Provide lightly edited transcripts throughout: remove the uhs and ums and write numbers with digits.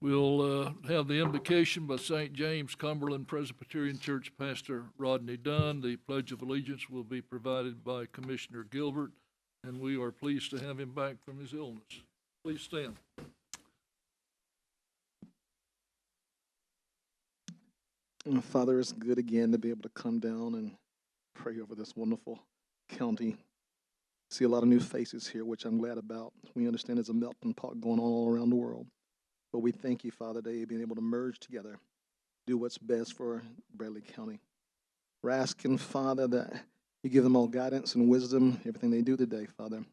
We'll have the invocation by St. James Cumberland Presbyterian Church Pastor Rodney Dunn. The Pledge of Allegiance will be provided by Commissioner Gilbert, and we are pleased to have him back from his illness. Please stand. Father, it's good again to be able to come down and pray over this wonderful county. See a lot of new faces here, which I'm glad about. We understand there's a melting pot going on all around the world. But we thank you, Father, that you're being able to merge together, do what's best for Bradley County. We're asking, Father, that you give them all guidance and wisdom, everything they do today, Father.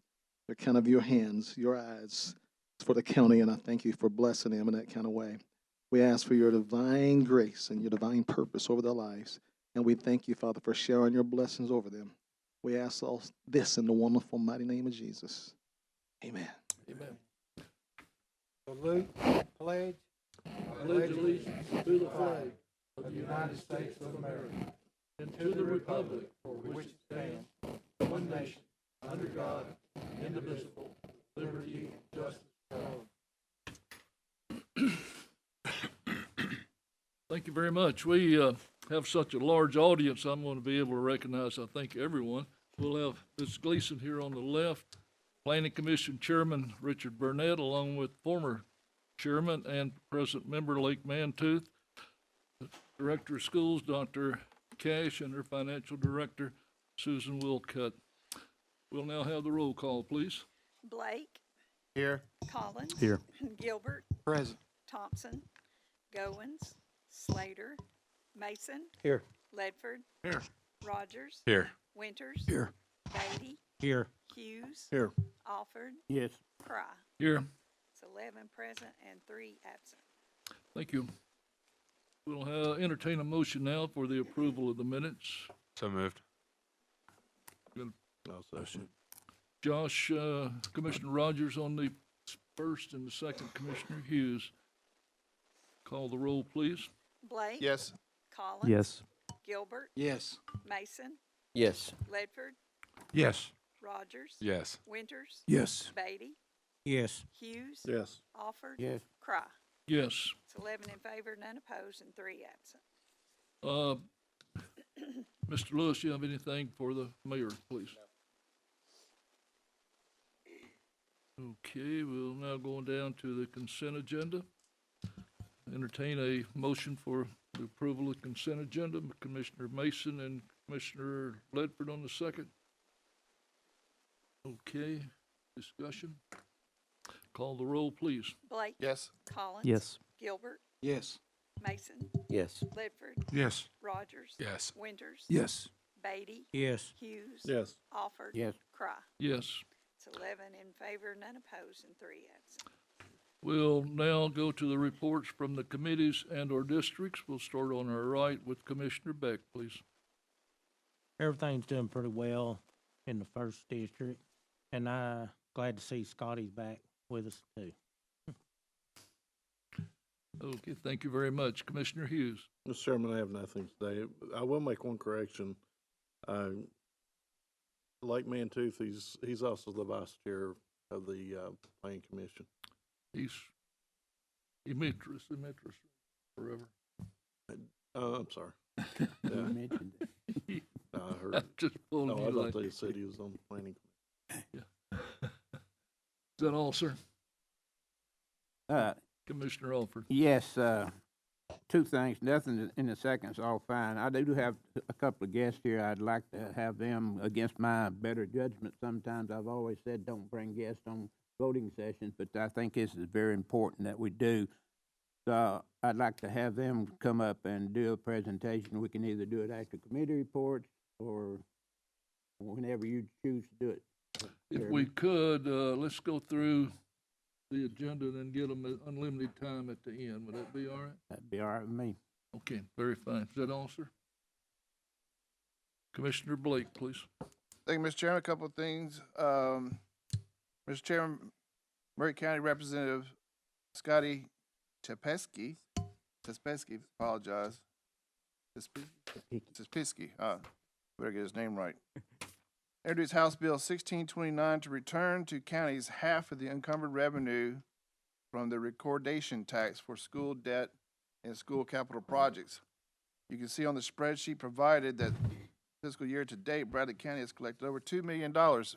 They're kind of your hands, your eyes for the county, and I thank you for blessing them in that kind of way. We ask for your divine grace and your divine purpose over their lives. And we thank you, Father, for sharing your blessings over them. We ask all this in the wonderful, mighty name of Jesus. Amen. Amen. Salute, pledge. I pledge allegiance to the flag of the United States of America and to the republic for which it stands, one nation, under God, indivisible, liberty and justice for all. Thank you very much. We have such a large audience, I'm going to be able to recognize, I think, everyone. We'll have Ms. Gleason here on the left, Planning Commission Chairman Richard Burnett, along with former Chairman and present member Lake Mantooth, Director of Schools Dr. Cash, and her Financial Director Susan Wilcutt. We'll now have the roll call, please. Blake. Here. Collins. Here. Gilbert. Present. Thompson. Goins. Slater. Mason. Here. Ledford. Here. Rogers. Here. Winters. Here. Beatty. Here. Hughes. Here. Alford. Yes. Cry. Here. It's 11 present and 3 absent. Thank you. We'll entertain a motion now for the approval of the minutes. So moved. Josh, Commissioner Rogers on the first and the second, Commissioner Hughes. Call the roll, please. Blake. Yes. Collins. Yes. Gilbert. Yes. Mason. Yes. Ledford. Yes. Rogers. Yes. Winters. Yes. Beatty. Yes. Hughes. Yes. Alford. Yes. Cry. Yes. It's 11 in favor, none opposed, and 3 absent. Mr. Lewis, you have anything for the mayor, please? Okay, we'll now go down to the consent agenda. Entertain a motion for the approval of consent agenda. Commissioner Mason and Commissioner Ledford on the second. Okay, discussion. Call the roll, please. Blake. Yes. Collins. Yes. Gilbert. Yes. Mason. Yes. Ledford. Yes. Rogers. Yes. Winters. Yes. Beatty. Yes. Hughes. Yes. Alford. Yes. Cry. Yes. It's 11 in favor, none opposed, and 3 absent. We'll now go to the reports from the committees and or districts. We'll start on our right with Commissioner Beck, please. Everything's doing pretty well in the first district, and I'm glad to see Scotty's back with us too. Okay, thank you very much. Commissioner Hughes. Mr. Chairman, I have nothing today. I will make one correction. Like Mantooth, he's also the vice chair of the Planning Commission. He's Demetrius forever. I'm sorry. mentioned it. I heard. I'm just pulling No, I you thought like. they said he was on the Planning Commission. Is that all, sir? Commissioner Alford. Yes, two things. Nothing in the second's all fine. I do have a couple of guests here. I'd like to have them against my better judgment. Sometimes I've always said don't bring guests on voting sessions, but I think this is very important that we do. So I'd like to have them come up and do a presentation. We can either do it after committee reports or whenever you choose to do it. If we could, let's go through the agenda and then get them unlimited time at the end. Would that be all right? That'd be all right with me. Okay, very fine. Is that all, sir? Commissioner Blake, please. Thank you, Mr. Chairman. A couple of things. Mr. Chairman, Murray County Representative Scotty Czapesky, apologize. Czapesky, better get his name right. Introduced House Bill 1629 to return to counties half of the encumbered revenue from the recordation tax for school debt and school capital projects. You can see on the spreadsheet provided that fiscal year to date, Bradley County has collected over $2 million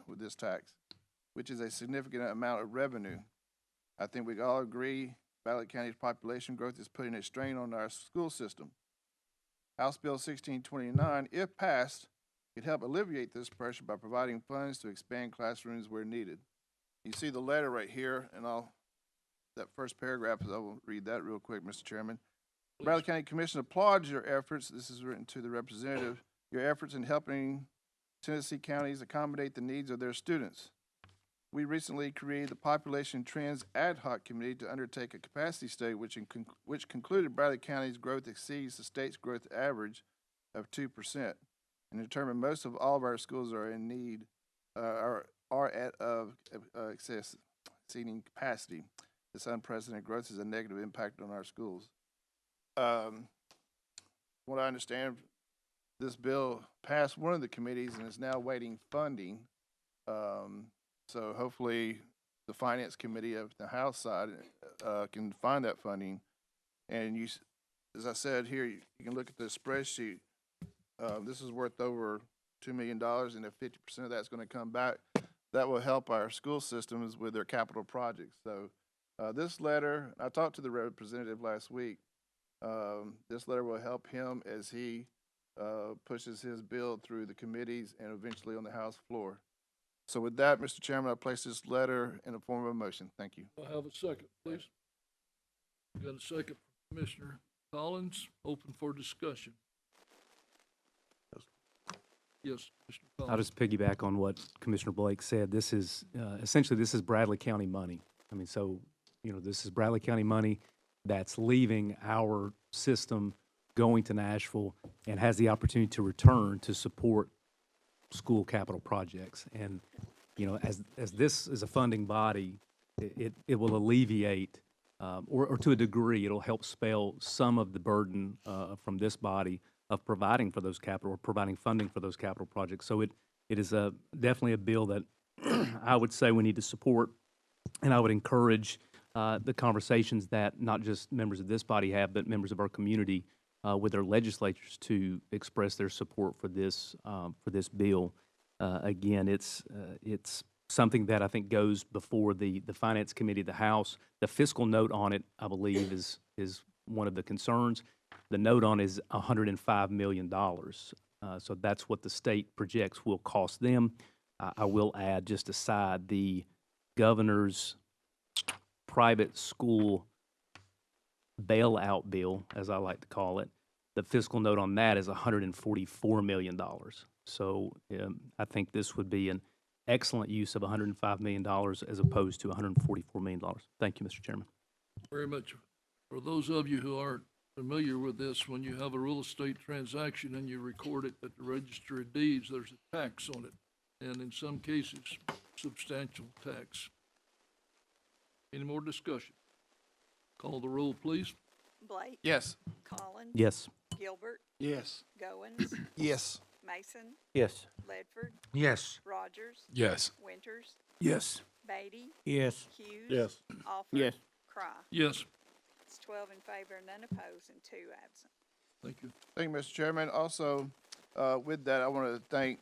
with this tax, which is a significant amount of revenue. I think we all agree Bradley County's population growth is putting a strain on our school system. House Bill 1629, if passed, could help alleviate this pressure by providing funds to expand classrooms where needed. You see the letter right here, and that first paragraph, I will read that real quick, Mr. Chairman. Bradley County Commission applauds your efforts, this is written to the representative, your efforts in helping Tennessee counties accommodate the needs of their students. We recently created the Population Trends Ad Hoc Committee to undertake a capacity study which concluded Bradley County's growth exceeds the state's growth average of 2%, and determined most of all of our schools are in need, are at excess seating capacity. This unprecedented growth has a negative impact on our schools. What I understand, this bill passed one of the committees and is now waiting funding. So hopefully the Finance Committee of the House side can find that funding. And you, as I said here, you can look at the spreadsheet. This is worth over $2 million, and if 50% of that's going to come back, that will help our school systems with their capital projects. So this letter, I talked to the representative last week. This letter will help him as he pushes his bill through the committees and eventually on the House floor. So with that, Mr. Chairman, I place this letter in the form of a motion. Thank you. I'll have a second, please. Got a second from Commissioner Collins, open for discussion. Yes, Commissioner Collins. I'll just piggyback on what Commissioner Blake said. This is, essentially, this is Bradley County money. I mean, so, you know, this is Bradley County money that's leaving our system, going to Nashville, and has the opportunity to return to support school capital projects. And, you know, as this is a funding body, it will alleviate, or to a degree, it'll help spell some of the burden from this body of providing for those capital, or providing funding for those capital projects. So it is definitely a bill that I would say we need to support, and I would encourage the conversations that not just members of this body have, but members of our community with their legislatures to express their support for this bill. Again, it's something that I think goes before the Finance Committee of the House. The fiscal note on it, I believe, is one of the concerns. The note on is $105 million. So that's what the state projects will cost them. I will add, just aside, the governor's private school bailout bill, as I like to call it, the fiscal note on that is $144 million. So I think this would be an excellent use of $105 million as opposed to $144 million. Thank you, Mr. Chairman. Very much. For those of you who aren't familiar with this, when you have a real estate transaction and you record it at the Register of Deeds, there's a tax on it, and in some cases, substantial tax. Any more discussion? Call the roll, please. Blake? Yes. Collins? Yes. Gilbert? Yes. Goins? Yes. Mason? Yes. Ledford? Yes. Rogers? Yes. Winters? Yes. Beatty? Yes. Hughes? Yes. Alford? Yes. Cry? Yes, It's 12 in favor, none opposed, and 2 absent. thank you. Thank you, Mr. Chairman. Also, with that, I want to thank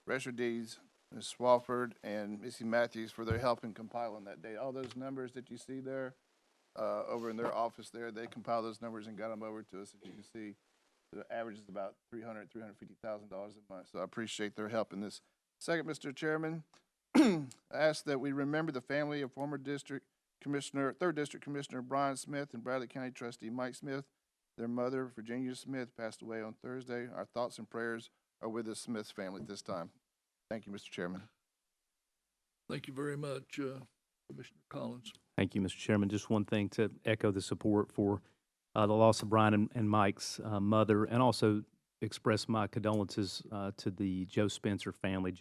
Register Deeds, Ms. Swafford and Missy Matthews for their help in compiling that data. All those numbers that you see there over in their office there, they compiled those numbers and got them over to us. As you can see, the average is about $350,000 a month. So I appreciate their help in this. Second, Mr. Chairman, I ask that we remember the family of former District Commissioner, 3rd District Commissioner Brian Smith and Bradley County Trustee Mike Smith. Their mother, Virginia Smith, passed away on Thursday. Our thoughts and prayers are with the Smith family at this time. Thank you, Mr. Chairman. Thank you very much, Commissioner Collins. Thank you, Mr. Chairman. Just one thing to echo the support for the loss of Brian and Mike's mother, and also express my condolences to the Joe Spencer family.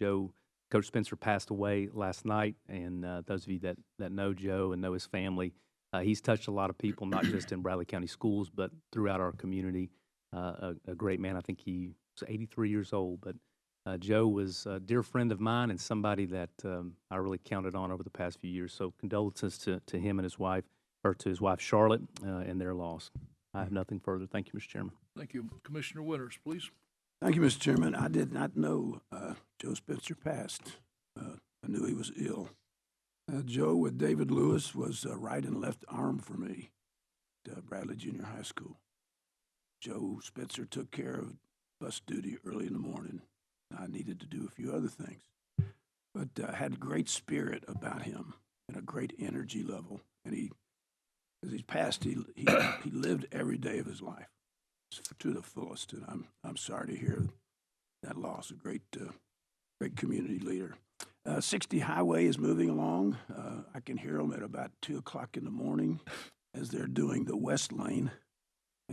Coach Spencer passed away last night, and those of you that know Joe and know his family, he's touched a lot of people, not just in Bradley County schools, but throughout our community. A great man. I think he was 83 years old, but Joe was a dear friend of mine and somebody that I really counted on over the past few years. So condolences to him and his wife, or to his wife Charlotte, and their loss. I have nothing further. Thank you, Mr. Chairman. Thank you. Commissioner Winters, please. Thank you, Mr. Chairman. I did not know Joe Spencer passed. I knew he was ill. Joe with David Lewis was right and left arm for me at Bradley Junior High School. Joe Spencer took care of bus duty early in the morning. I needed to do a few other things, but had great spirit about him and a great energy level. And as he's passed, he lived every day of his life to the fullest. And I'm sorry to hear that loss. A great community leader. 60 Highway is moving along. I can hear them at about 2 o'clock in the morning as they're doing the west lane,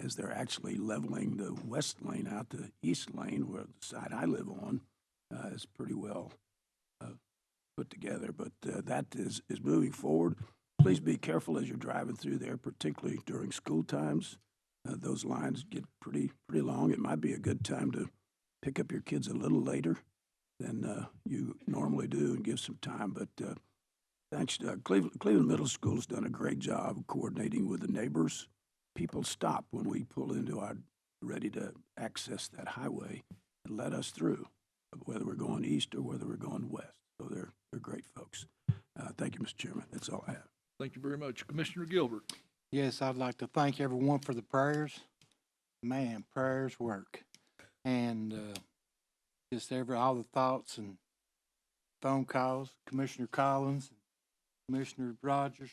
as they're actually leveling the west lane out to east lane, where the side I live on is pretty well put together. But that is moving forward. Please be careful as you're driving through there, particularly during school times. Those lines get pretty long. It might be a good time to pick up your kids a little later than you normally do and give some time. But thanks, Cleveland Middle School has done a great job coordinating with the neighbors. People stop when we pull into our ready to access that highway and let us through, whether we're going east or whether we're going west. So they're great folks. Thank you, Mr. Chairman. That's all I have. Thank you very much. Commissioner Gilbert. Yes, I'd like to thank everyone for the prayers. Man, prayers work. And just all the thoughts and phone calls, Commissioner Collins, Commissioner Rogers,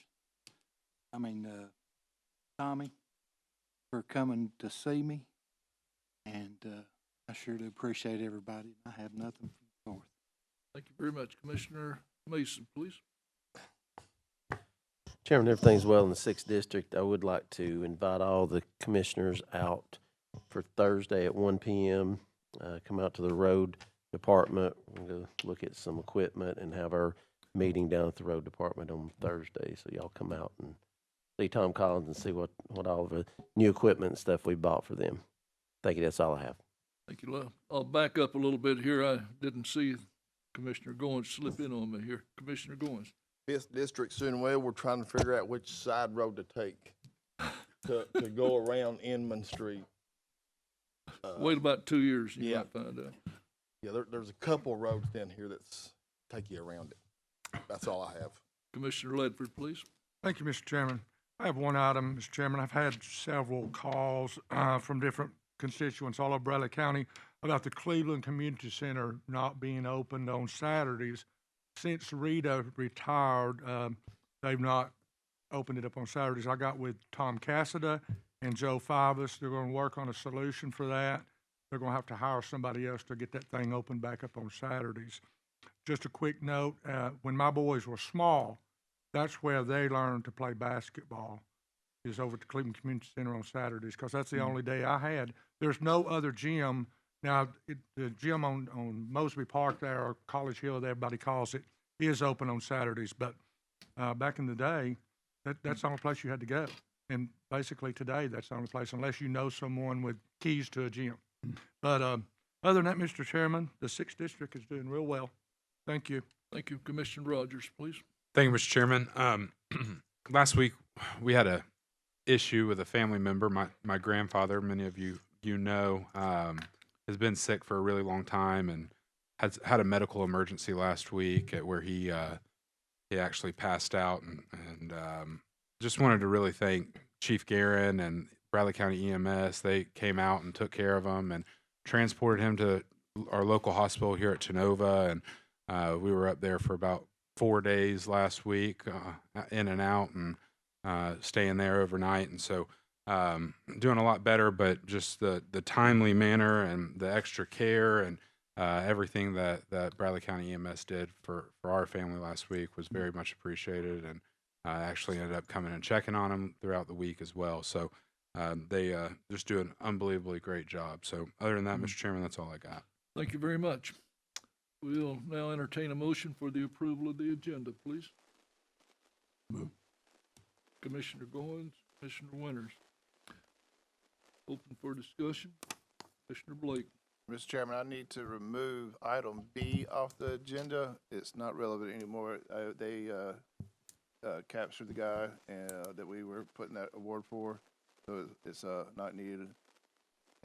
Tommy, for coming to see me. And I sure do appreciate everybody. I have nothing from the north. Thank you very much. Commissioner Mason, please. Chairman, everything's well in the 6th District. I would like to invite all the commissioners out for Thursday at 1 p.m. Come out to the road department. We're going to look at some equipment and have our meeting down at the road department on Thursday. So y'all come out and see Tom Collins and see what all the new equipment and stuff we bought for them. Thank you. That's all I have. Thank you, Love. I'll back up a little bit here. I didn't see Commissioner Goins slip in on me here. Commissioner Goins. This district soon well, we're trying to figure out which side road to take to go around Inman Street. Wait about 2 years, you yeah. might find out. Yeah, there's a couple of roads down here that's take you around it. That's all I have. Commissioner Ledford, please. Thank you, Mr. Chairman. I have one item, Mr. Chairman. I've had several calls from different constituents all over Bradley County about the Cleveland Community Center not being opened on Saturdays. Since Rita retired, they've not opened it up on Saturdays. I got with Tom Cassida and Joe Fivas. They're going to work on a solution for that. They're going to have to hire somebody else to get that thing open back up on Saturdays. Just a quick note, when my boys were small, that's where they learned to play basketball, is over at the Cleveland Community Center on Saturdays, because that's the only day I had. There's no other gym. Now, the gym on Mosby Park there, or College Hill, everybody calls it, is open on Saturdays. But back in the day, that's the only place you had to go. And basically today, that's the only place, unless you know someone with keys to a gym. But other than that, Mr. Chairman, the 6th District is doing real well. Thank you. Thank you. Commissioner Rogers, please. Thank you, Mr. Chairman. Last week, we had a issue with a family member. My grandfather, many of you know, has been sick for a really long time and has had a medical emergency last week where he actually passed out. And just wanted to really thank Chief Guerin and Bradley County EMS. They came out and took care of him and transported him to our local hospital here at Tenova. And we were up there for about 4 days last week, in and out, and staying there overnight. And so doing a lot better, but just the timely manner and the extra care and everything that Bradley County EMS did for our family last week was very much appreciated, and actually ended up coming and checking on him throughout the week as well. So they just do an unbelievably great job. So other than that, Mr. Chairman, that's all I got. Thank you very much. We'll now entertain a motion for the approval of the agenda, please. Move. Commissioner Goins, Commissioner Winters. Open for discussion. Commissioner Blake. Mr. Chairman, I need to remove item B off the agenda. It's not relevant anymore. They captured the guy that we were putting that award for, so it's not needed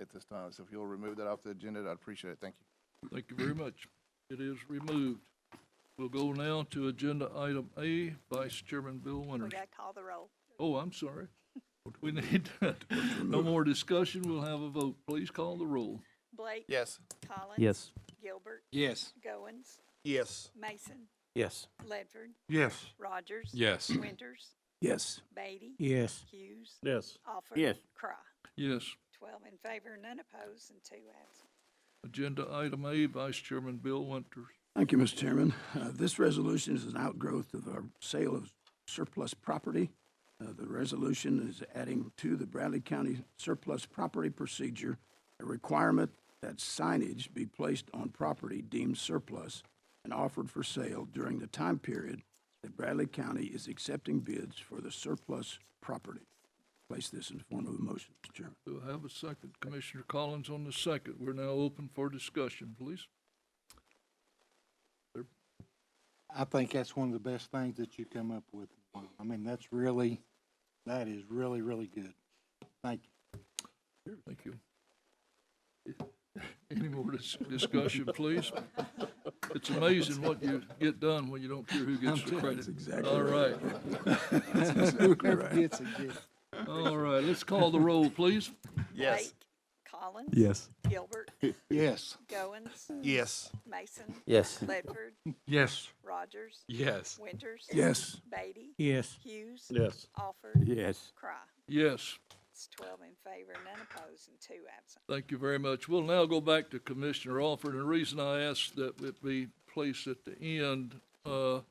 at this time. So if you'll remove that off the agenda, I'd appreciate it. Thank you. Thank you very much. It is removed. We'll go now to agenda item A, Vice Chairman Bill We Winters. gotta call the roll. Oh, I'm sorry. We need, no more discussion. We'll have a vote. Please call the roll. Blake? Yes. Collins? Yes. Gilbert? Yes. Goins? Yes. Mason? Yes. Ledford? Yes. Rogers? Yes. Winters? Yes. Beatty? Yes. Hughes? Yes. Alford? Yes. Cry. Yes. 12 in favor, none opposed, and 2 absent. Agenda item A, Vice Chairman Bill Winters. Thank you, Mr. Chairman. This resolution is an outgrowth of our sale of surplus property. The resolution is adding to the Bradley County surplus property procedure a requirement that signage be placed on property deemed surplus and offered for sale during the time period that Bradley County is accepting bids for the surplus property. Place this in the form of a motion, Mr. Chairman. Do I have a second? Commissioner Collins on the second. We're now open for discussion, please. I think that's one of the best things that you come up with. I mean, that is really, really good. Thank you. Thank you. Any more discussion, please? It's amazing what you get done when you don't care who gets the credit. That's exactly All right. Whoever gets it, gets it. All right, let's call the roll, please. Yes. Blake? Collins? Yes. Gilbert? Yes. Goins? Yes. Mason? Yes. Ledford? Yes. Rogers? Yes. Winters? Yes. Beatty? Yes. Hughes? Yes. Alford? Yes. Cry. Yes. It's 12 in favor, none opposed, and 2 absent. Thank you very much. We'll now go back to Commissioner Alford, and the reason I asked that it be placed at the end, I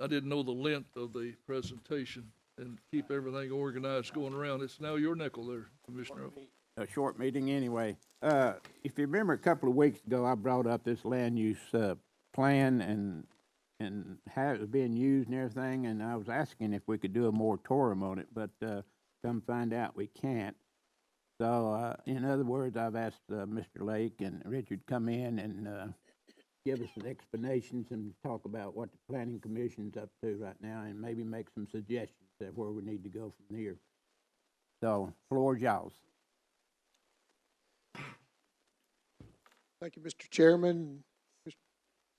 didn't know the length of the presentation and keep everything organized going around. It's now your nickel there, Commissioner Alford. A short meeting anyway. If you remember a couple of weeks ago, I brought up this land use, plan and how it was being used and everything, and I was asking if we could do a moratorium on it, but, come find out we can't. So, in other words, I've asked, Mr. Lake and Richard come in and, give us some explanations and talk about what the planning commission's up to right now and maybe make some suggestions of where we need to go from here. So, floor is y'all's. Thank you, Mr. Chairman.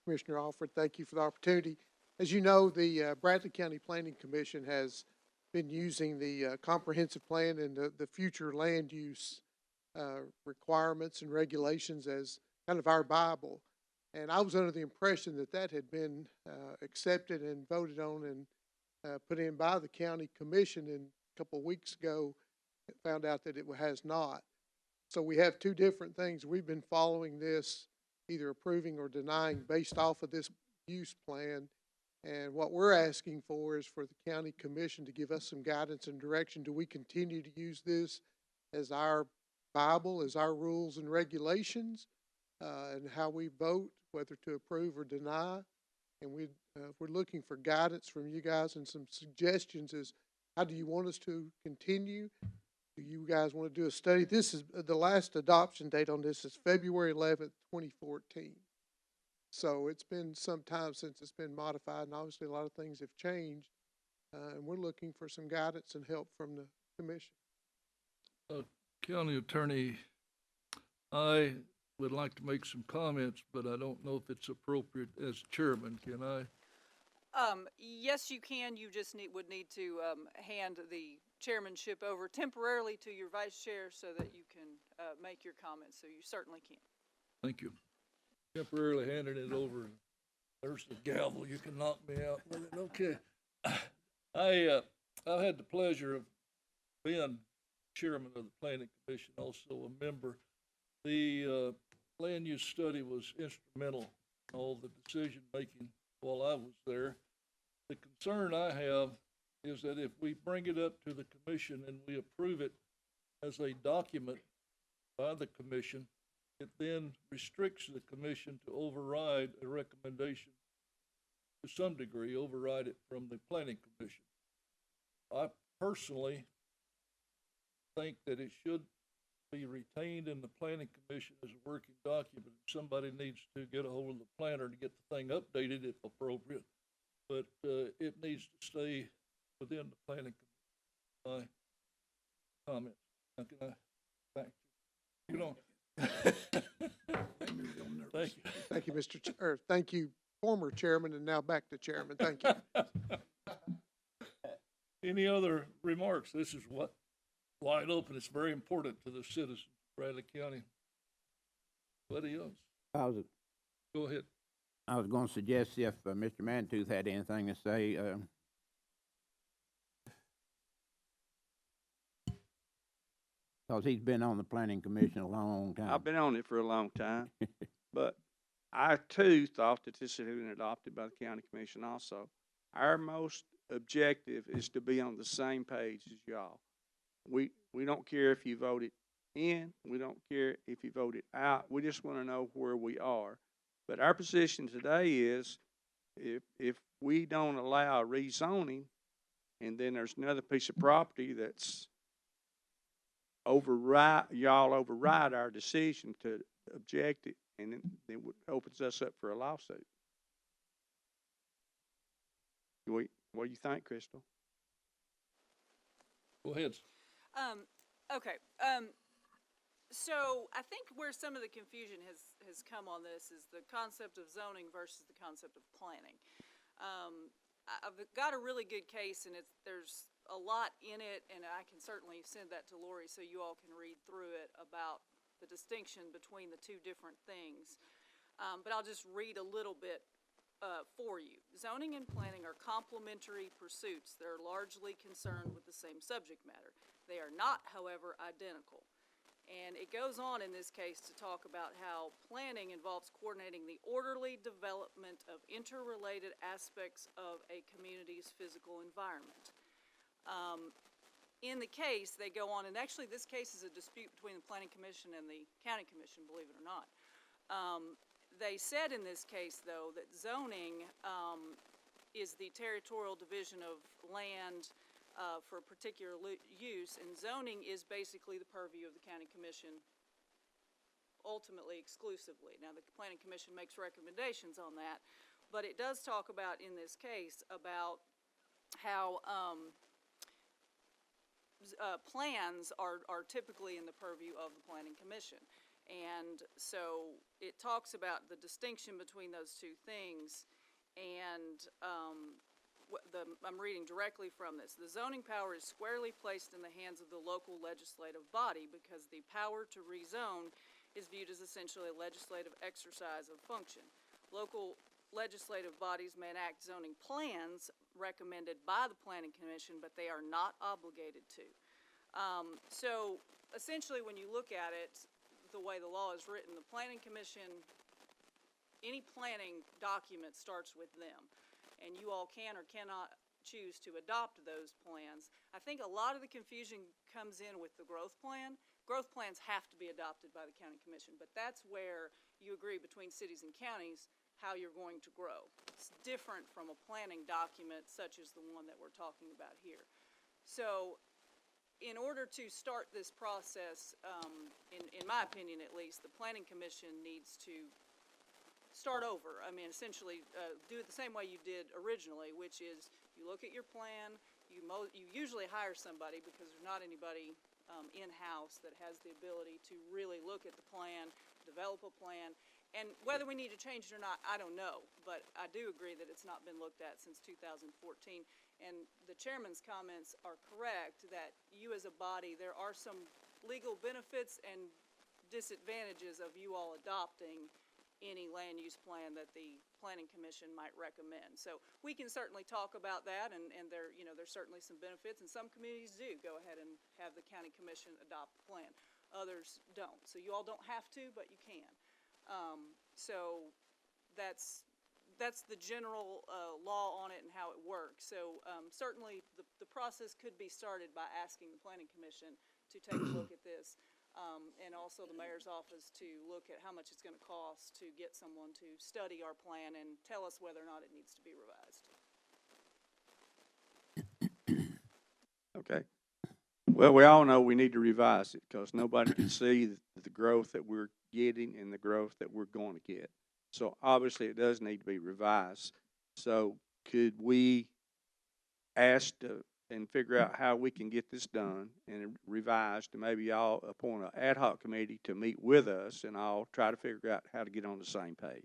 Commissioner Alford, thank you for the opportunity. As you know, the Bradley County Planning Commission has been using the comprehensive plan and the future land use requirements and regulations as kind of our Bible. And I was under the impression that that had been accepted and voted on and put in by the county commission, and a couple of weeks ago found out that it has not. So we have two different things. We've been following this, either approving or denying based off of this use plan. And what we're asking for is for the county commission to give us some guidance and direction. Do we continue to use this as our Bible, as our rules and regulations, and how we vote, whether to approve or deny? And we're looking for guidance from you guys and some suggestions as how do you want us to continue? Do you guys want to do a study? This is the last adoption date on this is February 11th, 2014. So it's been some time since it's been modified, and obviously a lot of things have changed. And we're looking for some guidance and help from the commission. County Attorney, I would like to make some comments, but I don't know if it's appropriate as chairman. Can I? Yes, you can. You just would need to hand the chairmanship over temporarily to your vice chair so that you can make your comments. So you certainly can. Thank you. Temporarily handing it over. There's the gavel. You can knock me out with it. Okay. I've had the pleasure of being chairman of the Planning Commission, also a member. The land use study was instrumental in all the decision making while I was there. The concern I have is that if we bring it up to the commission and we approve it as a document by the commission, it then restricts the commission to override a recommendation to some degree, override it from the planning commission. I personally think that it should be retained in the planning commission as a working document. Somebody needs to get a hold of the planner to get the thing updated if appropriate, but it needs to stay within the planning commission. My comments. Now can I back you know? Thank you. Thank you, thank you, former chairman, and now back to chairman. Thank you. Any other remarks? This is what wide open. It's very important to the citizens of Bradley County. Anybody else? Go ahead. I was gonna suggest if Mr. Mantooth had anything to say, because he's been on the planning commission a long time. I've been on it for a long time, but I too thought that this had been adopted by the county commission also. Our most objective is to be on the same page as y'all. We don't care if you voted in, we don't care if you voted out, we just want to know where we are. But our position today is if we don't allow rezoning, and then there's another piece of property that's y'all override our decision to object it, and then it opens us up for a lawsuit. What do you think, Crystal? Go ahead. Okay. So I think where some of the confusion has come on this is the concept of zoning versus the concept of planning. I've got a really good case, and there's a lot in it, and I can certainly send that to Lori so you all can read through it about the distinction between the two different things. But I'll just read a little bit for you. Zoning and planning are complementary pursuits that are largely concerned with the same subject matter. They are not, however, identical. And it goes on in this case to talk about how planning involves coordinating the orderly development of interrelated aspects of a community's physical environment. In the case, they go on, and actually this case is a dispute between the Planning Commission and the County Commission, believe it or not. They said in this case, though, that zoning is the territorial division of land for a particular use, and zoning is basically the purview of the County Commission, ultimately exclusively. Now, the Planning Commission makes recommendations on that, but it does talk about, in this case, about how plans are typically in the purview of the Planning Commission. And so it talks about the distinction between those two things, and I'm reading directly from this. The zoning power is squarely placed in the hands of the local legislative body because the power to rezone is viewed as essentially a legislative exercise of function. Local legislative bodies may enact zoning plans recommended by the Planning Commission, but they are not obligated to. So essentially, when you look at it, the way the law is written, the Planning Commission, any planning document starts with them, and you all can or cannot choose to adopt those plans. I think a lot of the confusion comes in with the growth plan. Growth plans have to be adopted by the County Commission, but that's where you agree between cities and counties how you're going to grow. It's different from a planning document such as the one that we're talking about here. So in order to start this process, in my opinion at least, the Planning Commission needs to start over. I mean, essentially do it the same way you did originally, which is you look at your plan, you usually hire somebody because there's not anybody in-house that has the ability to really look at the plan, develop a plan. And whether we need to change it or not, I don't know, but I do agree that it's not been looked at since 2014. And the chairman's comments are correct that you as a body, there are some legal benefits and disadvantages of you all adopting any land use plan that the Planning Commission might recommend. So we can certainly talk about that, and there's certainly some benefits, and some communities do go ahead and have the County Commission adopt the plan. Others don't. So you all don't have to, but you can. So that's the general law on it and how it works. So certainly the process could be started by asking the Planning Commission to take a look at this, and also the mayor's office to look at how much it's going to cost to get someone to study our plan and tell us whether or not it needs to be revised. Okay. Well, we all know we need to revise it because nobody can see the growth that we're getting and the growth that we're going to get. So obviously it does need to be revised. So could we ask and figure out how we can get this done and revised, and maybe y'all appoint an ad hoc committee to meet with us and I'll try to figure out how to get on the same page.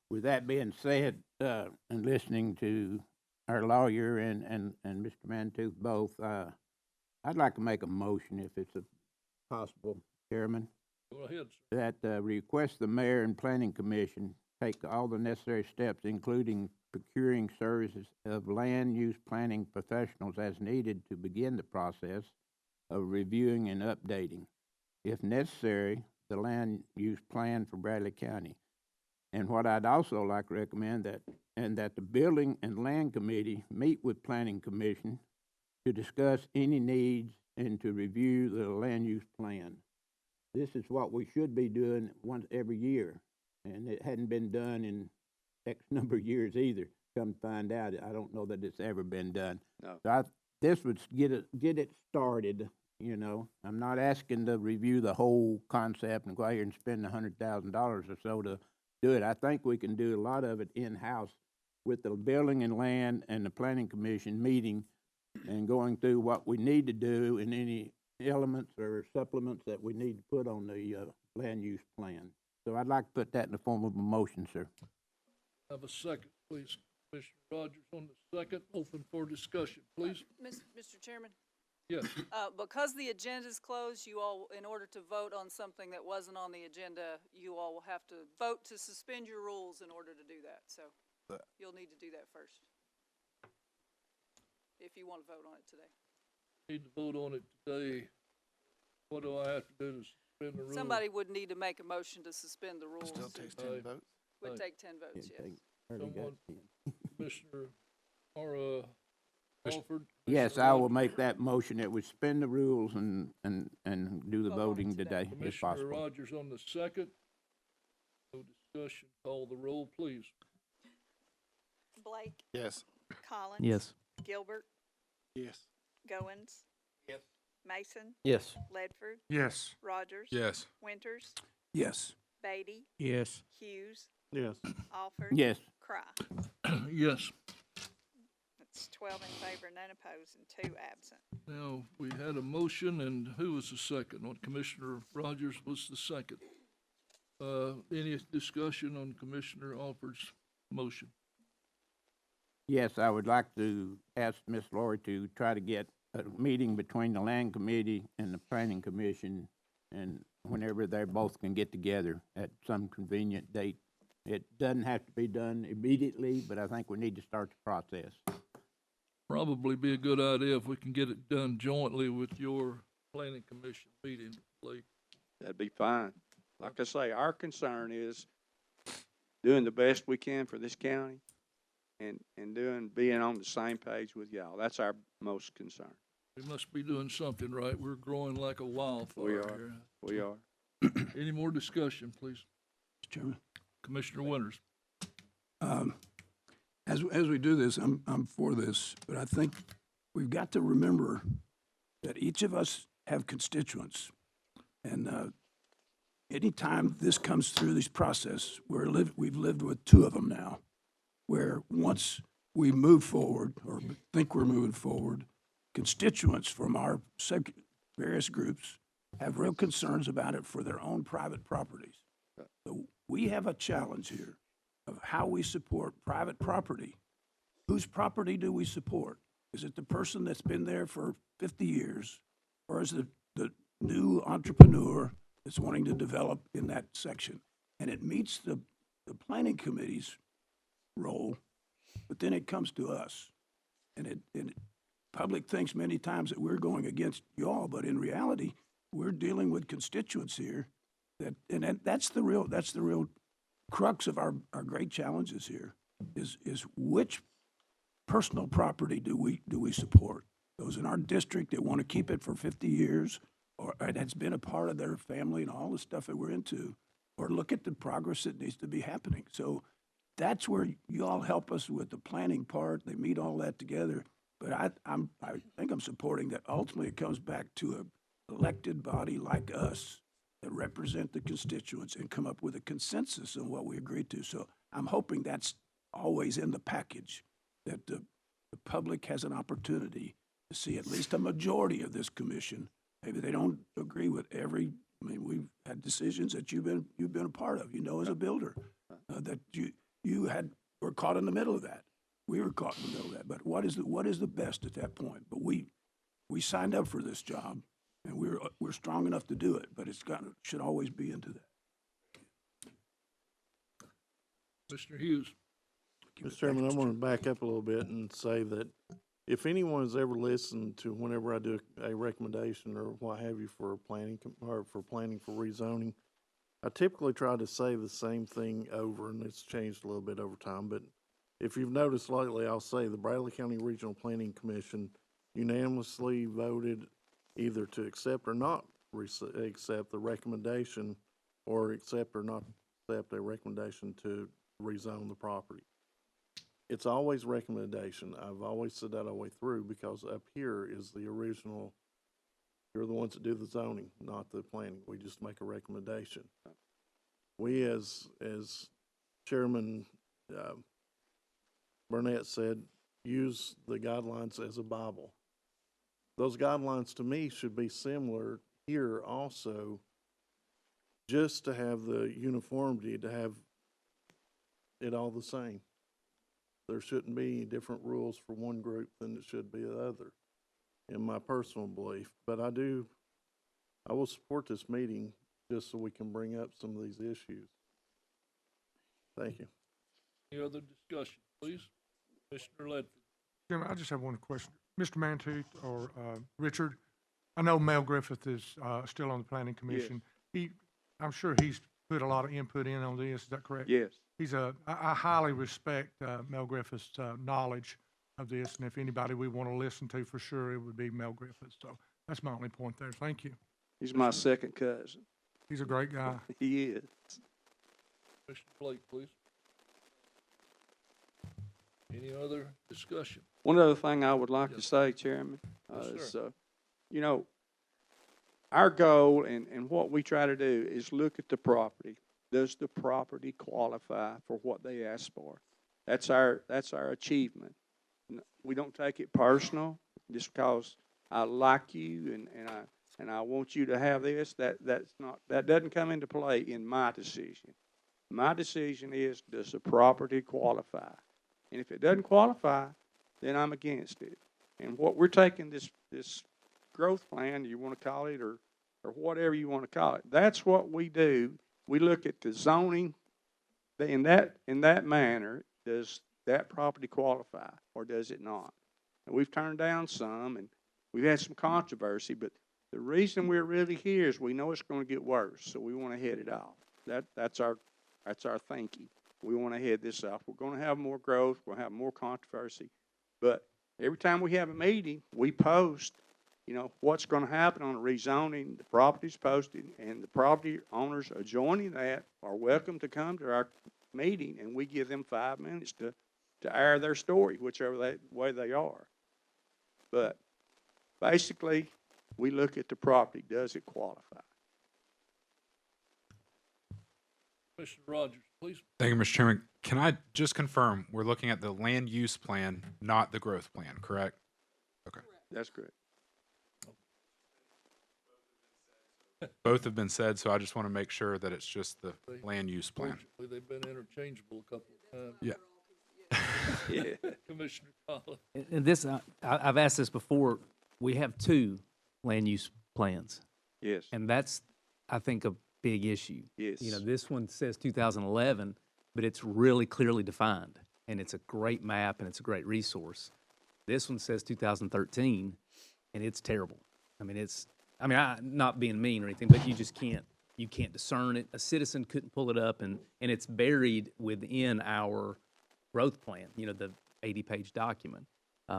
With that being said, and listening to our lawyer and Mr. Mantooth both, I'd like to make a motion, if it's possible, Chairman, Go ahead, sir. that request the mayor and planning commission take all the necessary steps, including procuring services of land use planning professionals as needed to begin the process of reviewing and updating, if necessary, the land use plan for Bradley County. And what I'd also like to recommend that the Building and Land Committee meet with Planning Commission to discuss any needs and to review the land use plan. This is what we should be doing once every year, and it hadn't been done in X number of years either. Come to find out, I don't know that it's ever been done. No. So this would get it started. You know, I'm not asking to review the whole concept and go out here and spend $100,000 or so to do it. I think we can do a lot of it in-house with the Building and Land and the Planning Commission meeting and going through what we need to do and any elements or supplements that we need to put on the land use plan. So I'd like to put that in the form of a motion, sir. Have a second, please. Commissioner Rogers on the second. Open for discussion, please. Mr. Chairman? Yes. Because the agenda is closed, you all, in order to vote on something that wasn't on the agenda, you all will have to vote to suspend your rules in order to do that. So you'll need to do that first, if you want to vote on it today. Need to vote on it today. What do I have to do to suspend the rules? Somebody would need to make a motion to suspend the rules. Still takes 10 votes. Would take 10 votes, yes. Someone, Commissioner or Alford? Yes, I will make that motion that we suspend the rules and do the voting today, if Commissioner possible. Rogers on the second. No discussion. Call the roll, please. Blake, Yes. Collins. Yes. Gilbert, Yes. Goins, Yes. Mason, Yes. Ledford, Yes. Rogers. Yes. Winters, Yes. Beatty, Yes. Hughes, Yes. Alford. Yes. Cry. Yes. It's 12 in favor, none opposed, and 2 absent. Now, we had a motion, and who was the second? What, Commissioner Rogers was the second. Any discussion on Commissioner Alford's motion? Yes, I would like to ask Ms. Laurie to try to get a meeting between the Land Committee and the Planning Commission, and whenever they both can get together at some convenient date. It doesn't have to be done immediately, but I think we need to start the process. Probably be a good idea if we can get it done jointly with your planning commission meeting, Blake. That'd be fine. Like I say, our concern is doing the best we can for this county and being on the same page with y'all. That's our most concern. We must be doing something right. We're growing like a wildfire We are. here. We are. Any more discussion, please? Mr. Chairman. Commissioner Winters. As we do this, I'm for this, but I think we've got to remember that each of us have constituents. And anytime this comes through this process, we've lived with 2 of them now, where once we move forward or think we're moving forward, constituents from our various groups have real concerns about it for their own private properties. So we have a challenge here of how we support private property. Whose property do we support? Is it the person that's been there for 50 years, or is it the new entrepreneur that's wanting to develop in that section? And it meets the planning committee's role, but then it comes to us. And public thinks many times that we're going against y'all, but in reality, we're dealing with constituents here. That's the real crux of our great challenges here is which personal property do we support? Those in our district that want to keep it for 50 years, or that's been a part of their family and all the stuff that we're into, or look at the progress that needs to be happening. So that's where you all help us with the planning part. They meet all that together. But I think I'm supporting that ultimately it comes back to a elected body like us that represent the constituents and come up with a consensus on what we agree to. So I'm hoping that's always in the package, that the public has an opportunity to see at least a majority of this commission. Maybe they don't agree with every, I mean, we've had decisions that you've been a part of, as a builder, that you were caught in the middle of that. We were caught in the middle of that. But what is the best at that point? But we signed up for this job, and we're strong enough to do it. But should always be into that. Mr. Hughes. Mr. Chairman, I'm going to back up a little bit and say that if anyone has ever listened to whenever I do a recommendation or what have you for planning or for planning for rezoning, I typically try to say the same thing over, and it's changed a little bit over time. But if you've noticed lately, I'll say the Bradley County Regional Planning Commission unanimously voted either to accept or not accept the recommendation, or accept or not accept a recommendation to rezone the property. It's always recommendation. I've always said that all the way through, because up here is the original, you're the ones that do the zoning, not the planning. We just make a recommendation. We, as Chairman Burnett said, use the guidelines as a Bible. Those guidelines to me should be similar here also, just to have the uniformity, to have it all the same. There shouldn't be any different rules for one group than it should be the other, in my personal belief. But I will support this meeting just so we can bring up some of these issues. Thank you. Any other discussion, please? Commissioner Ledford. Jim, I just have one question. Mr. Mantooth or Richard, I know Mel Griffith is still on the planning commission. I'm sure he's put a lot of input in on this. Is that correct? Yes. I highly respect Mel Griffith's knowledge of this, and if anybody we want to listen to for sure, it would be Mel Griffith. So that's my only point there. Thank you. He's my second cousin. He's a great guy. He is. Mr. Blake, please. Any other discussion? One other thing I would like to say, Chairman, is, our goal and what we try to do is look at the property. Does the property qualify for what they ask for? That's our achievement. We don't take it personal just because I like you and I want you to have this. That doesn't come into play in my decision. My decision is, does the property qualify? And if it doesn't qualify, then I'm against it. And what we're taking this growth plan, you want to call it, or whatever you want to call it, that's what we do. We look at the zoning in that manner. Does that property qualify or does it not? And we've turned down some, and we've had some controversy, but the reason we're really here is we know it's going to get worse, so we want to head it off. That's our thinking. We want to head this off. We're going to have more growth. We'll have more controversy. But every time we have a meeting, we post, what's going to happen on the rezoning. The property's posted, and the property owners adjoining that are welcome to come to our meeting, and we give them 5 minutes to air their story, whichever way they are. But basically, we look at the property. Does it qualify? Commissioner Rogers, please. Thank you, Mr. Chairman. Can I just confirm, we're looking at the land use plan, not the growth plan, correct? Okay. That's correct. Both have been said, so I just want to make sure that it's just the land use plan. Fortunately, they've been interchangeable a couple of times. Yeah. Commissioner Collins. And this, I've asked this before, we have 2 land use plans. Yes. And that's, I think, a big issue. Yes. This one says 2011, but it's really clearly defined, and it's a great map, and it's a great resource. This one says 2013, and it's terrible. I'm not being mean or anything, but you just can't discern it. A citizen couldn't pull it up, and it's buried within our growth plan, the 80-page document.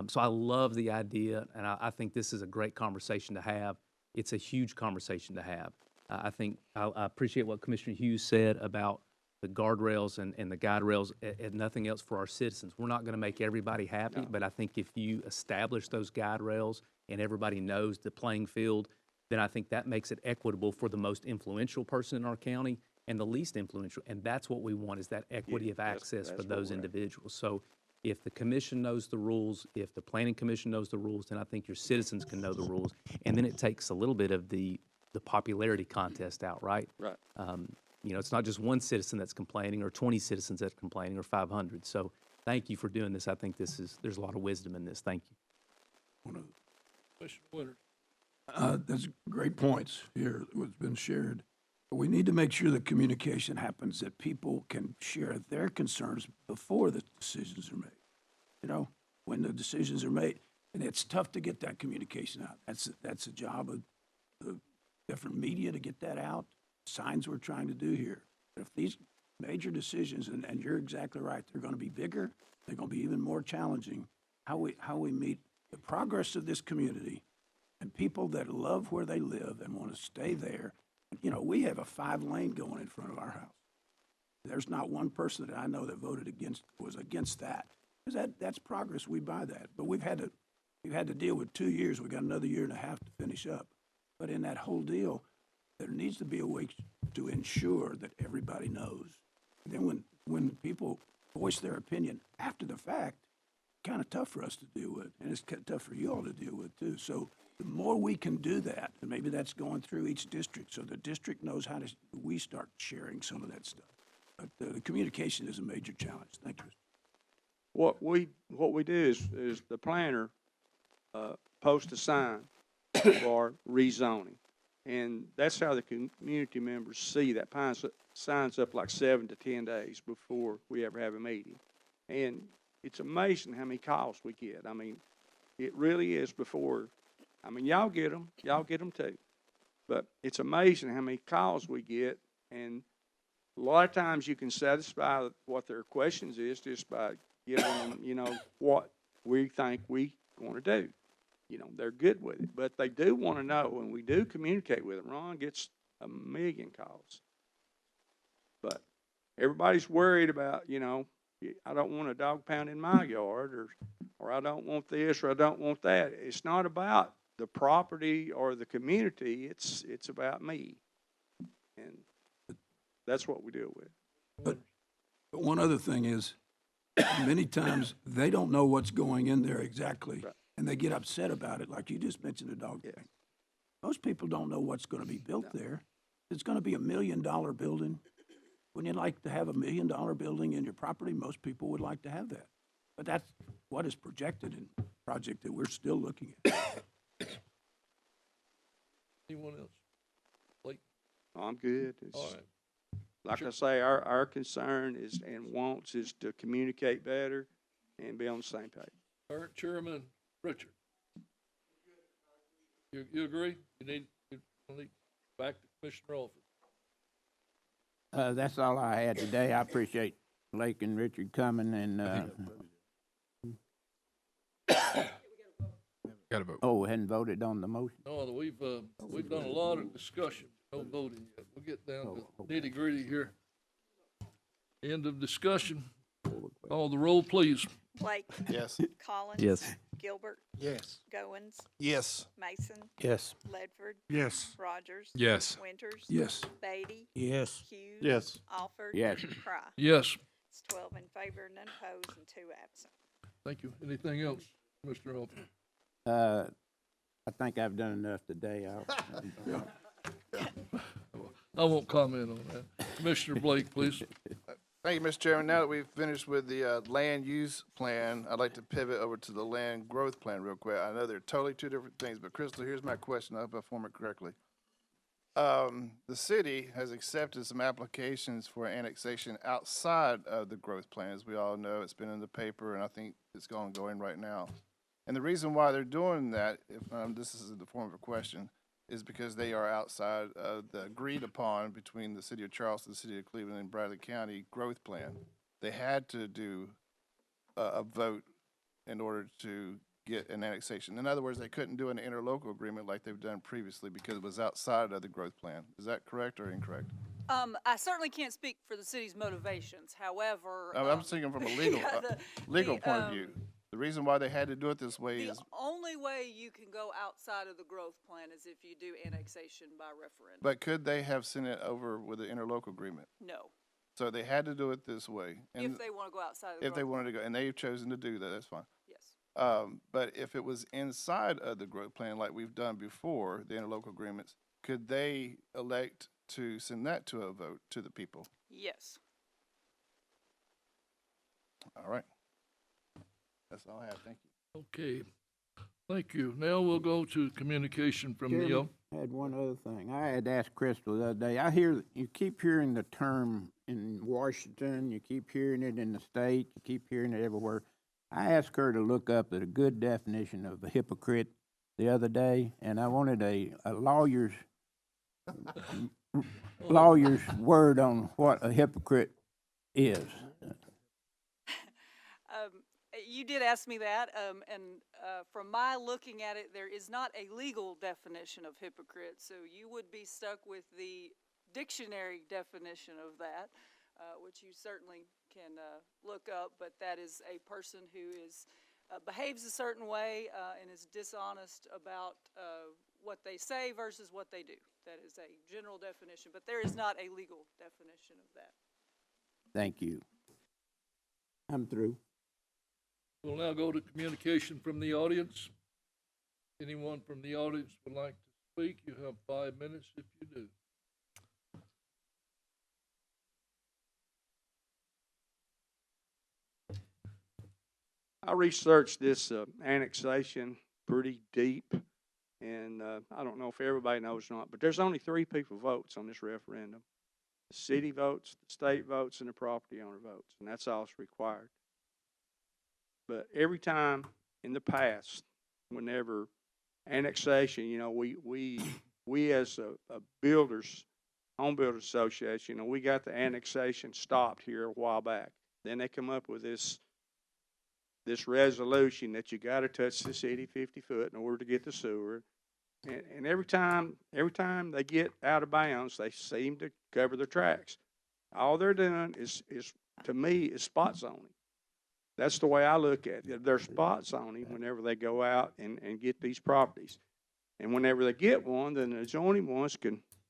So I love the idea, and I think this is a great conversation to have. It's a huge conversation to have. I think I appreciate what Commissioner Hughes said about the guardrails and the guide rails and nothing else for our citizens. We're not going to make everybody happy, No. but I think if you establish those guide rails and everybody knows the playing field, then I think that makes it equitable for the most influential person in our county and the least influential. And that's what we want, is that equity of access for that's those where we're at. individuals. So if the commission knows the rules, if the planning commission knows the rules, then I think your citizens can know the rules. And then it takes a little bit of the popularity contest out, right? Right. You know, it's not just one citizen that's complaining or 20 citizens that's complaining or 500. So thank you for doing this. I think there's a lot of wisdom in this. Thank you. Commissioner Winter. That's great points here, what's been shared. But we need to make sure the communication happens, that people can share their concerns before the decisions are made. You know, when the decisions are made, and it's tough to get that communication out. That's a job of the different media to get that out. Signs we're trying to do here. But if these major decisions, and you're exactly right, they're going to be bigger, they're going to be even more challenging. How we meet the progress of this community and people that love where they live and want to stay there. You know, we have a 5-lane going in front of our house. There's not one person that I know that was against that. Because that's progress. We buy that. But we've had to deal with 2 years. We got another year and a half to finish up. But in that whole deal, there needs to be a way to ensure that everybody knows. And then when people voice their opinion after the fact, kind of tough for us to deal with, and it's tough for you all to deal with too. So the more we can do that, and maybe that's going through each district, so the district knows how to, we start sharing some of that stuff. But the communication is a major challenge. Thank you. What we do is the planner post a sign for rezoning, and that's how the community members see that signs up like 7 to 10 days before we ever have a meeting, and it's amazing how many calls we get. I mean, it really is before. I mean, y'all get them too, but it's amazing how many calls we get, and a lot of times you can satisfy what their questions is just by giving them, you know, what we think we want to do. You know, they're good with it, but they do want to know, and we do communicate with them. Ron gets 1 million calls, but everybody's worried about, you know, I don't want a dog pound in my yard, or I don't want this, or I don't want that. It's not about the property or the community. It's about me, and that's what we deal with. But one other thing is, many times they don't know what's going in there exactly, Right. and they get upset about it, like you just mentioned the dog thing. Most people don't know what's going to be built there. It's going to be $1 million building. Wouldn't you like to have $1 million building in your property? Most people would like to have that. But that's what is projected in the project that we're still looking at. Anyone else? Blake? I'm good. All right. Like I say, our concern is and wants is to communicate better and be on the same page. Current Chairman Richard. You agree? You need back to Commissioner office. That's all I had today. I appreciate Blake and Richard coming, and Got to vote. oh, we hadn't voted on the motion. No, we've done a lot of discussion, no voting yet. We'll get down to nitty gritty here. End of discussion. Call the roll, please. Blake. Yes. Collins. Yes. Gilbert. Yes. Goins. Yes. Mason. Yes. Ledford. Yes. Rogers. Yes. Winters. Yes. Beatty. Yes. Hughes. Yes. Alford. Yes. Cry. Yes. It's 12 in favor, none opposed, and 2 absent. Thank you. Anything else, Mr. Alford? I think I've done enough today. I won't comment on that. Commissioner Blake, please. Thank you, Mr. Chairman. Now that we've finished with the land use plan, I'd like to pivot over to the land growth plan real quick. I know they're totally two different things, but Crystal, here's my question. I hope I form it correctly. The city has accepted some applications for annexation outside of the growth plan. As we all know, it's been in the paper, and I think it's ongoing right now. And the reason why they're doing that, if this is in the form of a question, is because they are outside of the agreed upon between the city of Charleston, the city of Cleveland, and Bradley County growth plan. They had to do a vote in order to get an annexation. In other words, they couldn't do an interlocal agreement like they've done previously because it was outside of the growth plan. Is that correct or incorrect? I certainly can't speak for the city's motivations. However, I'm thinking from a legal, yeah, legal point of view. The reason why they had to do it this way the is, only way you can go outside of the growth plan is if you do annexation by referendum. but could they have sent it over with an interlocal agreement? No, So they had to do it this way. And if they want to go outside of the if growth they plan. wanted to go, and they've chosen to do that, that's fine. Yes. But if it was inside of the growth plan, like we've done before, the interlocal agreements, could they elect to send that to a vote to the people? Yes. All right. That's all I have. Thank you. Okay, thank you. Now we'll go to communication from the, Chairman, I had one other thing. I had asked Crystal the other day, you keep hearing the term in Washington, you keep hearing it in the state, you keep hearing it everywhere. I asked her to look up at a good definition of a hypocrite the other day, and I wanted a lawyer's word on what a hypocrite is. You did ask me that, and from my looking at it, there is not a legal definition of hypocrite, so you would be stuck with the dictionary definition of that, which you certainly can look up, but that is a person who is behaves a certain way and is dishonest about what they say versus what they do. That is a general definition, but there is not a legal definition of that. Thank you. I'm through. we'll now go to communication from the audience. Anyone from the audience would like to speak, you have 5 minutes if you do. I researched this annexation pretty deep, and I don't know if everybody knows or not, but there's only 3 people votes on this referendum. The city votes, the state votes, and the property owner votes, and that's all that's required. But every time in the past, whenever annexation, you know, we as a builders, home builders association, you know, we got the annexation stopped here a while back. Then they come up with this resolution that you got to touch the city 50 foot in order to get the sewer. And every time they get out of bounds, they seem to cover their tracks. All they're doing is to me, is spot zoning. That's the way I look at it. They're spot zoning whenever they go out and get these properties. And whenever they get one, then the adjoining ones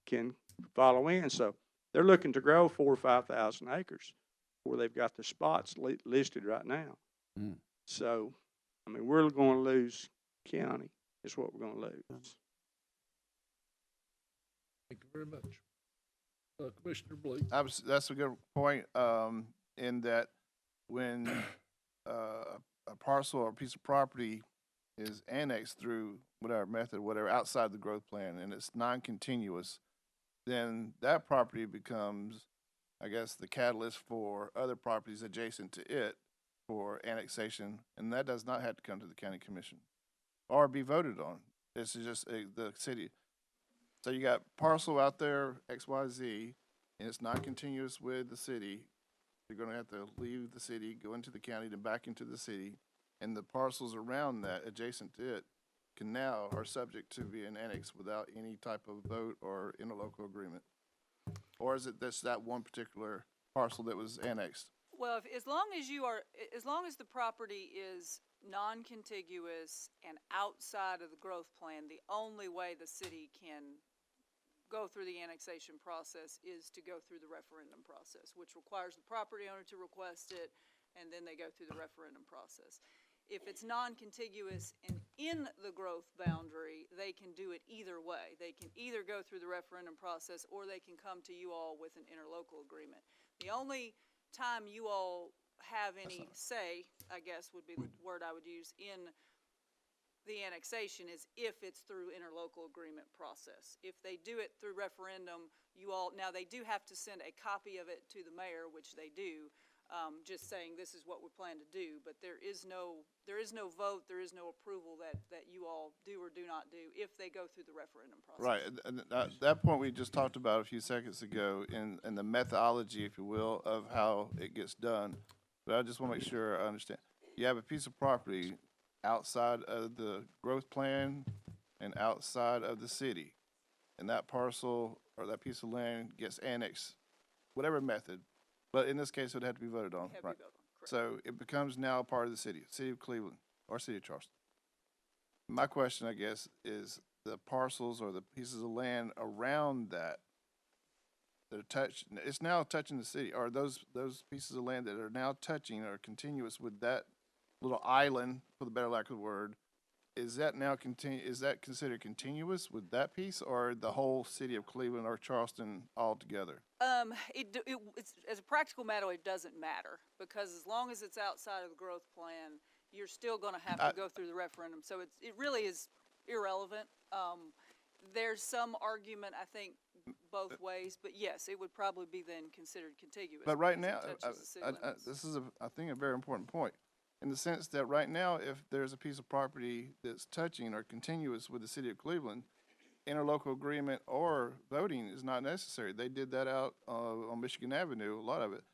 can follow in. So they're looking to grow 4,000 or 5,000 acres where they've got the spots listed right now. Mm. So, I mean, we're going to lose county. Is what we're going to lose. Thank you very much. Commissioner Blake. That's a good point, in that when a parcel or a piece of property is annexed through whatever method, whatever, outside the growth plan, and it's non-continuous, then that property becomes, I guess, the catalyst for other properties adjacent to it for annexation, and that does not have to come to the county commission or be voted on. This is just the city. So you got parcel out there, XYZ, and it's not continuous with the city. You're gonna have to leave the city, go into the county, then back into the city, and the parcels around that, adjacent to it, are subject to being annexed without any type of vote or interlocal agreement? Or is it that one particular parcel that was annexed? Well, as long as the property is non-contiguous and outside of the growth plan, the only way the city can go through the annexation process is to go through the referendum process, which requires the property owner to request it, and then they go through the referendum process. If it's non-contiguous and in the growth boundary, they can do it either way. They can either go through the referendum process or they can come to you all with an interlocal agreement. The only time you all have any say, I guess would be the word I would use, in the annexation is if it's through interlocal agreement process. If they do it through referendum, now they do have to send a copy of it to the mayor, which they do, just saying this is what we plan to do, but there is no vote, there is no approval that you all do or do not do if they go through the referendum process. Right, and that point we just talked about a few seconds ago in the methodology, if you will, of how it gets done. But I just want to make sure I understand. You have a piece of property outside of the growth plan and outside of the city. and that parcel or that piece of land gets annexed, whatever method, but in this case, it would have to be voted on, right? So it becomes now part of the city of Cleveland or city of Charleston. My question, I guess, is the parcels or the pieces of land around that are it's now touching the city, or those pieces of land that are now touching or continuous with that little island, for the better lack of the word, is that now is that considered continuous with that piece, or the whole city of Cleveland or Charleston altogether? It's, as a practical matter, it doesn't matter, because as long as it's outside of the growth plan, you're still gonna have to go through the referendum, so it really is irrelevant. There's some argument, I think, both ways, but yes, it would probably be then considered contiguous. But right now, because it touches the city limits. this is, I think, a very important point, in the sense that right now, if there's a piece of property that's touching or continuous with the city of Cleveland, interlocal agreement or voting is not necessary. They did that out on Michigan Avenue, a lot of it.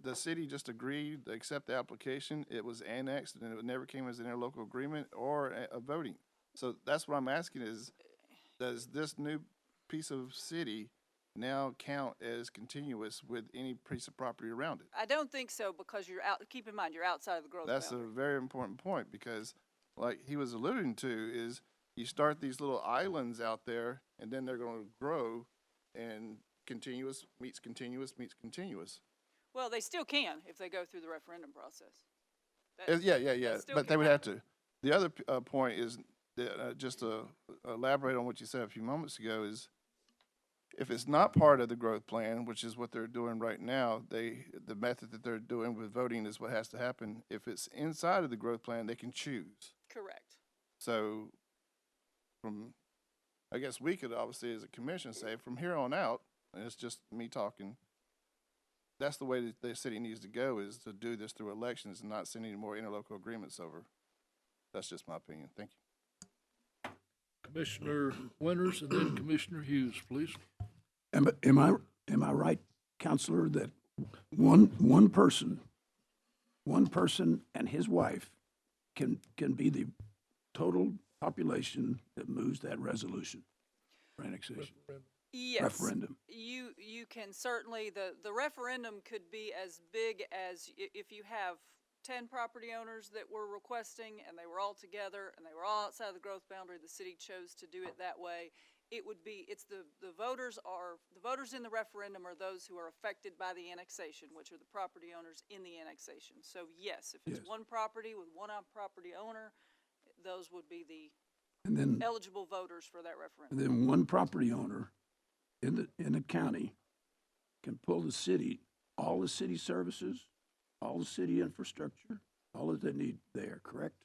The city just agreed to accept the application. It was annexed, and it never came as an interlocal agreement or a voting. So that's what I'm asking is, does this new piece of city now count as continuous with any piece of property around it? I don't think so, because you're out, keep in mind, you're outside of the growth That's boundary. a very important point, because like he was alluding to is you start these little islands out there, and then they're going to grow, and continuous meets continuous meets continuous. Well, they still can if they go through the referendum process. Yeah. But they would have to. The other point is that, just to elaborate on what you said a few moments ago, is if it's not part of the growth plan, which is what they're doing right now, the method that they're doing with voting is what has to happen. If it's inside of the growth plan, they can choose. Correct. So I guess we could obviously as a commission say from here on out, and it's just me talking, that's the way that the city needs to go, is to do this through elections and not send any more interlocal agreements over. That's just my opinion. Thank you. Commissioner Winters and then Commissioner Hughes, please. Am I right, Counselor, that one person and his wife can be the total population that moves that resolution for annexation? Yes. Referendum. You can certainly, the referendum could be as big as, if you have 10 property owners that were requesting, and they were all together, and they were all outside of the growth boundary, the city chose to do it that way. It would be, the voters in the referendum are those who are affected by the annexation, which are the property owners in the annexation. So yes, if it's one property with one property owner, those would be the eligible voters for that referendum. And then one property owner in the county can pull the city, all the city services, all the city infrastructure, all that they need there, correct?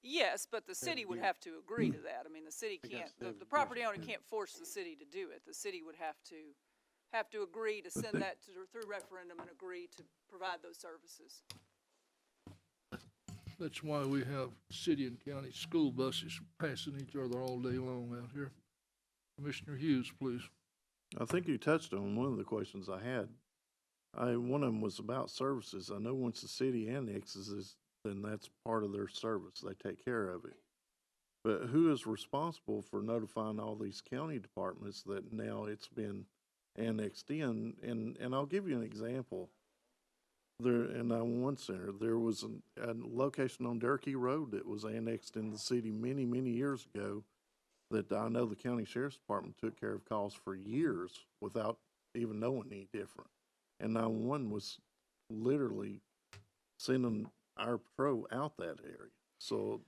Yes, but the city would have to agree to that. I mean, the city can't, the property owner can't force the city to do it. The city would have to agree to send that through referendum and agree to provide those services. That's why we have city and county school buses passing each other all day long out here. Commissioner Hughes, please. I think you touched on one of the questions I had. One of them was about services. I know once the city annexes, then that's part of their service. They take care of it. But who is responsible for notifying all these county departments that now it's been annexed in? And I'll give you an example. There in 911 Center, there was a location on Durkee Road that was annexed in the city many, many years ago that I know the county sheriff's department took care of calls for years without even knowing any different. And 911 was literally sending our patrol out that area. So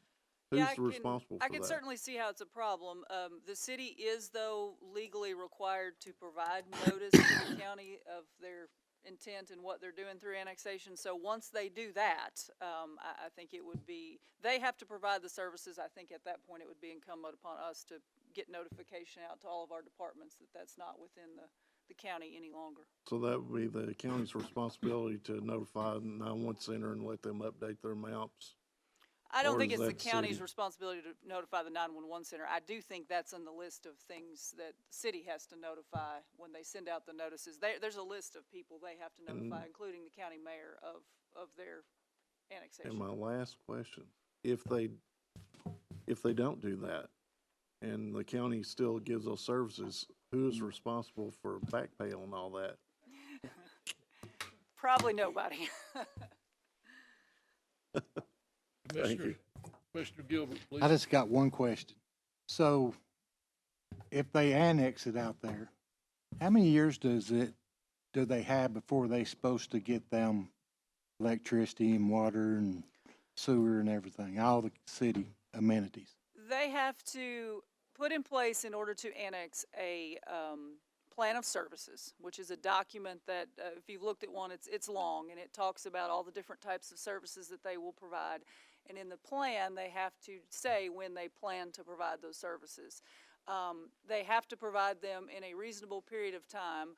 who's responsible for that? I can certainly see how it's a problem. The city is, though, legally required to provide notice to the county of their intent and what they're doing through annexation. So once they do that, I think it would be, they have to provide the services. I think at that point it would be incumbent upon us to get notification out to all of our departments that that's not within the county any longer. So that would be the county's responsibility to notify the 911 Center and let them update their maps? I don't think it's the county's responsibility to notify the 911 center. I do think that's on the list of things that the city has to notify when they send out the notices. There's a list of people they have to notify, including the county mayor, of their annexation. And my last question, if they don't do that, and the county still gives those services, who is responsible for back pay on all that? Probably nobody. Thank you. Commissioner Gilbert, please. I just got one question. So if they annex it out there, how many years do they have before they supposed to get them electricity and water and sewer and everything, all the city amenities? They have to put in place, in order to annex, a plan of services, which is a document that, if you've looked at one, it's long, and it talks about all the different types of services that they will provide. And in the plan, they have to say when they plan to provide those services. They have to provide them in a reasonable period of time.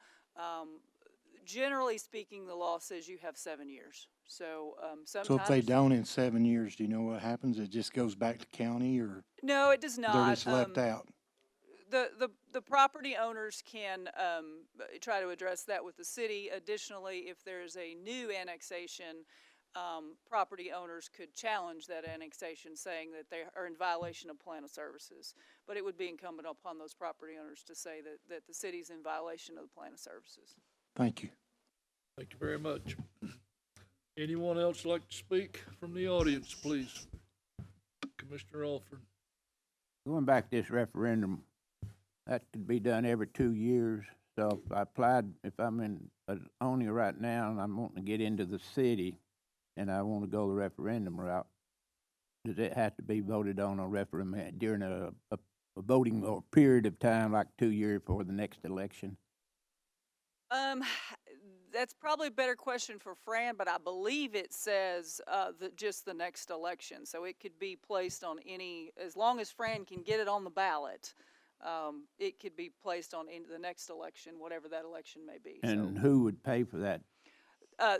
Generally speaking, the law says you have 7 years. So sometimes. So if they don't in 7 years, do you know what happens? It just goes back to county, or No, it does not. they're just left out? The property owners can try to address that with the city. Additionally, if there's a new annexation, property owners could challenge that annexation, saying that they are in violation of plan of services. But it would be incumbent upon those property owners to say that the city's in violation of the plan of services. Thank you. Thank you very much. Anyone else like to speak from the audience, please? Commissioner Alford. Going back to this referendum, that could be done every 2 years. So if I applied, if I'm in an owner right now and I'm wanting to get into the city and I want to go the referendum route, does it have to be voted on a referendum during a voting or period of time, like 2 years before the next election? That's probably a better question for Fran, but I believe it says just the next election. So it could be placed on any, as long as Fran can get it on the ballot, it could be placed on the next election, whatever that election may be. And who would pay for that?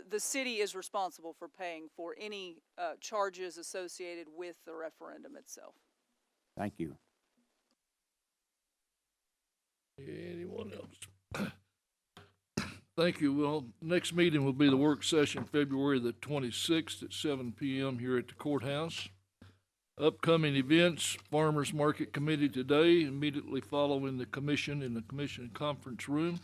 The city is responsible for paying for any charges associated with the referendum itself. Thank you. Anyone else? Thank you. Well, next meeting will be the work session, February the 26th at 7 p.m. here at the courthouse. Upcoming events: Farmers Market Committee today, immediately following the commission in the commission conference room.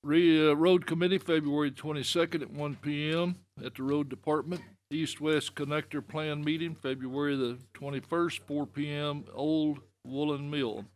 Road Committee, February 22nd at 1 p.m. at the Road Department. East-West Connector Plan Meeting, February the 21st, 4 p.m., Old Woolen Mill.